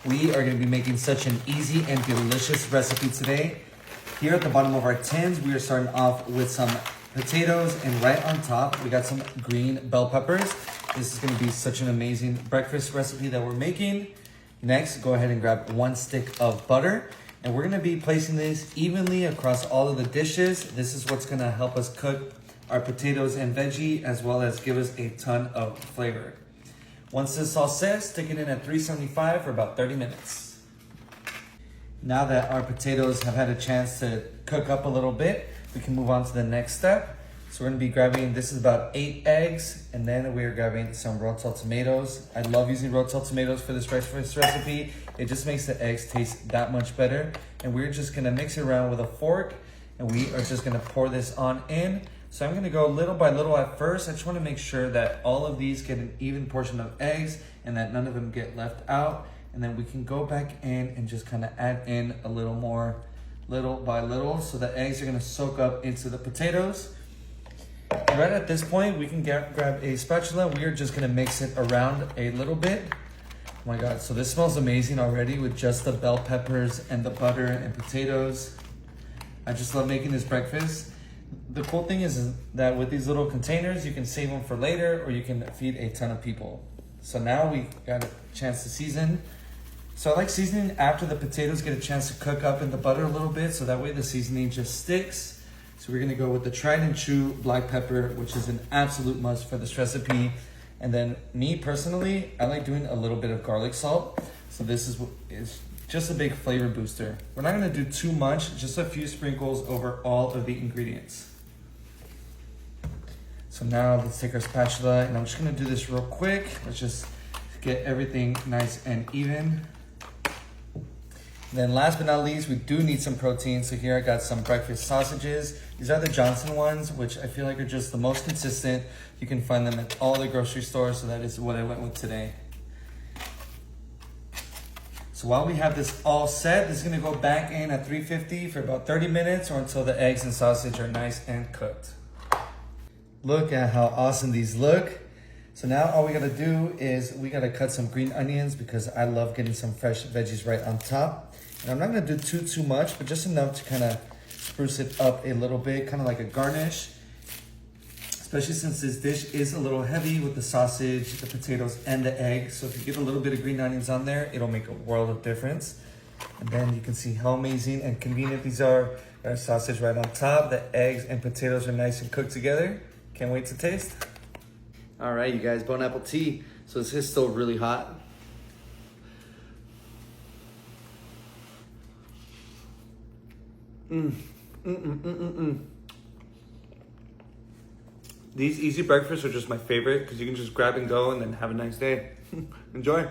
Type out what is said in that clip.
We are gonna be making such an easy and delicious recipe today. Here at the bottom of our tins, we are starting off with some potatoes, and right on top, we got some green bell peppers. This is gonna be such an amazing breakfast recipe that we're making. Next, go ahead and grab 1 stick of butter, and we're gonna be placing this evenly across all of the dishes. This is what's gonna help us cook our potatoes and veggie, as well as give us a ton of flavor. Once this is all set, stick it in at 375 for about 30 minutes. Now that our potatoes have had a chance to cook up a little bit, we can move on to the next step. So we're gonna be grabbing, this is about 8 eggs, and then we're grabbing some Rotel tomatoes. I love using Rotel tomatoes for this breakfast recipe. It just makes the eggs taste that much better. And we're just gonna mix it around with a fork, and we are just gonna pour this on in. So I'm gonna go little by little at first. I just wanna make sure that all of these get an even portion of eggs and that none of them get left out. And then we can go back in and just kind of add in a little more, little by little, so the eggs are gonna soak up into the potatoes. And right at this point, we can grab a spatula. We are just gonna mix it around a little bit. Oh my God, so this smells amazing already with just the bell peppers and the butter and potatoes. I just love making this breakfast. The cool thing is that with these little containers, you can save them for later, or you can feed a ton of people. So now we got a chance to season. So I like seasoning after the potatoes get a chance to cook up in the butter a little bit, so that way the seasoning just sticks. So we're gonna go with the tried and true black pepper, which is an absolute must for this recipe. And then me personally, I like doing a little bit of garlic salt. So this is just a big flavor booster. We're not gonna do too much, just a few sprinkles over all of the ingredients. So now let's take our spatula, and I'm just gonna do this real quick. Let's just get everything nice and even. Then last but not least, we do need some protein. So here I got some breakfast sausages. These are the Johnson ones, which I feel like are just the most consistent. You can find them at all the grocery stores, so that is what I went with today. So while we have this all set, this is gonna go back in at 350 for about 30 minutes, or until the eggs and sausage are nice and cooked. Look at how awesome these look. So now all we gotta do is we gotta cut some green onions, because I love getting some fresh veggies right on top. And I'm not gonna do too much, but just enough to kind of spruce it up a little bit, kind of like a garnish. Especially since this dish is a little heavy with the sausage, the potatoes, and the egg. So if you get a little bit of green onions on there, it'll make a world of difference. And then you can see how amazing and convenient these are. Our sausage right on top, the eggs and potatoes are nice and cooked together. Can't wait to taste. All right, you guys, bon appetit. So this is still really hot. These easy breakfasts are just my favorite, because you can just grab and go and then have a nice day. Enjoy.